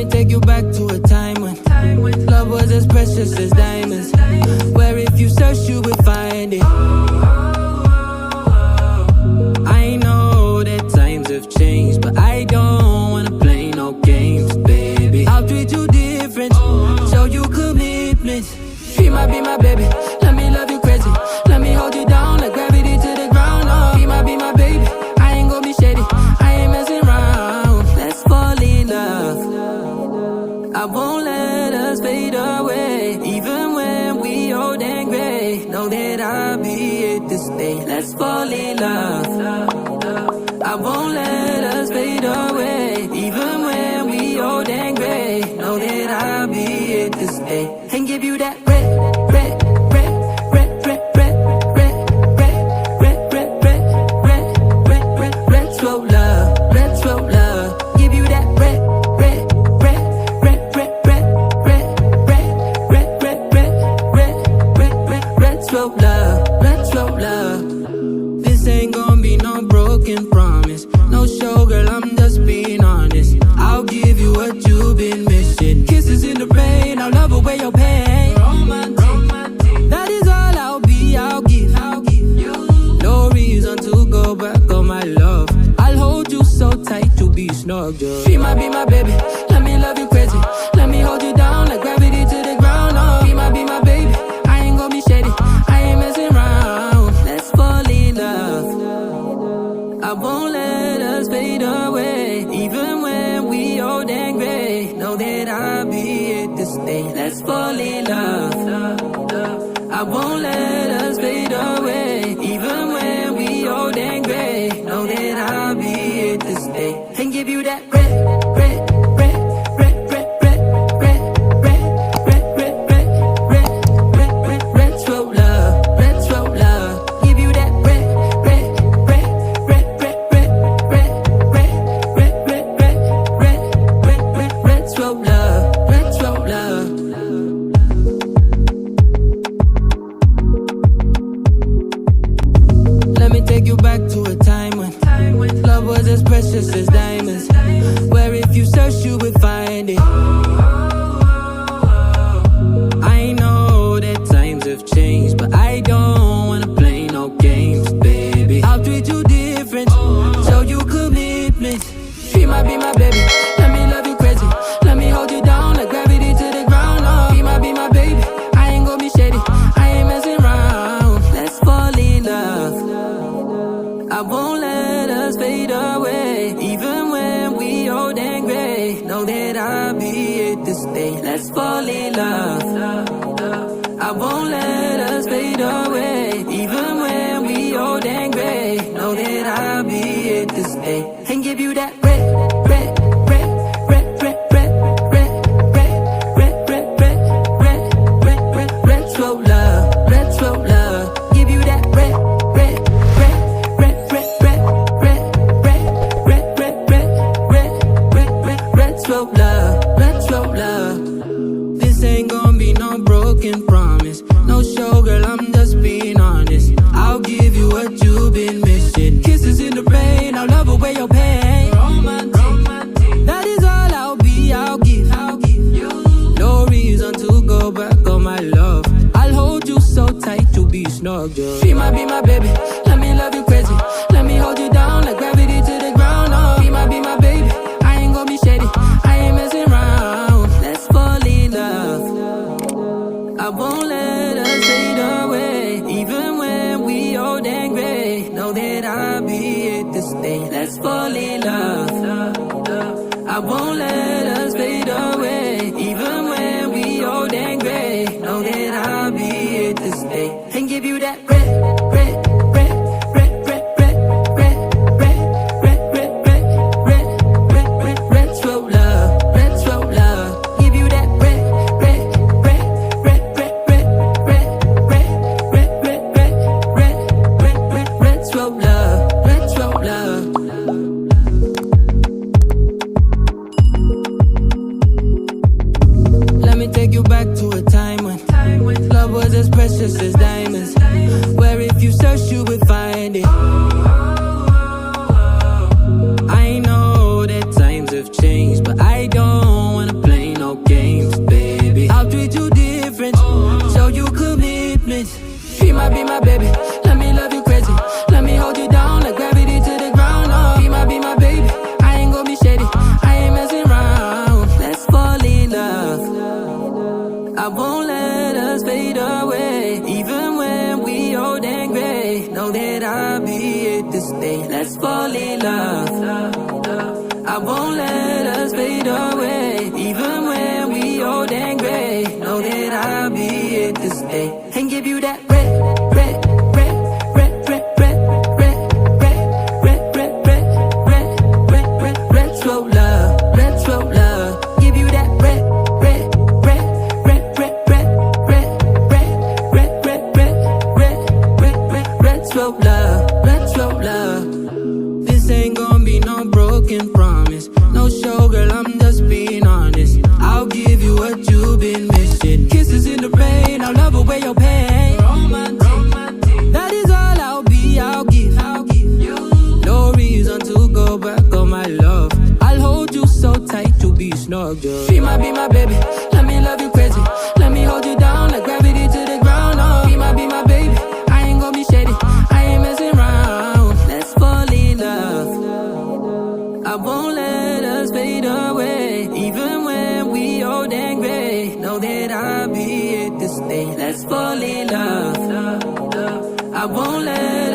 me take you back to a time when love was as precious as diamonds, where if you search you will find it. I know that times have changed, but I don't wanna play no games, baby. I'll treat you different, show you commitment. She might be my baby, let me love you crazy. Let me hold you down like gravity to the ground. Oh, she might be my baby, I ain't gonna be shady, I ain't messing around. Let's fall in love, I won't let us fade away. Even when we old and gray, know that I'll be here to stay. Let's fall in love, I won't let us fade away. Even when we old and gray, know that I'll be here to stay. And give you that red, red, red, red, red, red, red, red, red, red, red, red, red, red, retro love, retro love. Give you that red, red, red, red, red, red, red, red, red, red, red, red, red, red, retro love, retro love. This ain't gonna be no broken promise, no show, girl, I'm just being honest. I'll give you what you've been missing. Kisses in the rain, I'll love away your pain. Romantic, that is all I'll be, I'll give you. No reason to go back on my love. I'll hold you so tight to be snug, yeah. She might be my baby, let me love you crazy. Let me hold you down like gravity to the ground. Oh, she might be my baby, I ain't gonna be shady, I ain't messing around. Let's fall in love, I won't let us fade away. Even when we old and gray, know that I'll be here to stay. Let's fall in love, I won't let us fade away. Even when we old and gray, know that I'll be here to stay. And give you that red, red, red, red, red, red, red, red, red, red, red, red, red, red, retro love, retro love. Give you that red, red, red, red, red, red, red, red, red, red, red, red, red, red, retro love, retro love. Let me take you back to a time when love was as precious as diamonds, where if you search you will find it. I know that times have changed, but I don't wanna play no games, baby. I'll treat you different, show you commitment. She might be my baby, let me love you crazy. Let me hold you down like gravity to the ground. Oh, she might be my baby, I ain't gonna be shady, I ain't messing around. Let's fall in love, I won't let us fade away. Even when we old and gray, know that I'll be here to stay. Let's fall in love, I won't let us fade away. Even when we old and gray, know that I'll be here to stay. And give you that red, red, red, red, red, red, red, red, red, red, red, red, red, red, retro love, retro love. Give you that red, red, red, red, red, red, red, red, red, red, red, red, red, red, retro love, retro love. This ain't gonna be no broken promise, no show, girl, I'm just being honest. I'll give you what you've been missing. Kisses in the rain, I'll love away your pain. Romantic, that is all I'll be, I'll give you. No reason to go back on my love. I'll hold you so tight to be snug, yeah. She might be my baby, let me love you crazy. Let me hold you down like gravity to the ground. Oh, she might be my baby, I ain't gonna be shady, I ain't messing around. Let's fall in love, I won't let us fade away. Even when we old and gray, know that I'll be here to stay. Let's fall in love, I won't let us fade away. Even when we old and gray, know that I'll be here to stay. And give you that red, red, red, red, red, red, red, red, red, red, red, red, red, red, retro love, retro love. Give you that red, red, red, red, red, red, red, red, red, red, red, red, red, red, retro love, retro love. Let me take you back to a time when love was as precious as diamonds, where if you search you will find it. I know that times have changed, but I don't wanna stay and give you that red, red, red, red, red, red, red, red, red, red, red, red, red, red, red, slow love, red, slow love. Give you that red, red, red, red, red, red, red, red, red, red, red, red, red, red, red, slow love, red, slow love. This ain't gonna be no broken promise. No show, girl, I'm just being honest. I'll give you what you've been missing. Kisses in the rain, I'll love away your pain. Romantic, that is all I'll be, I'll give you. No reason to go back on my love. I'll hold you so tight to be snug, girl. She might be my baby, let me love you crazy. Let me hold you down like gravity to the ground, oh. She might be my baby, I ain't gonna be shady, I ain't messing around. Let's fall in love, I won't let us fade away. Even when we old and gray, know that I'll be here to stay. Let's fall in love, I won't let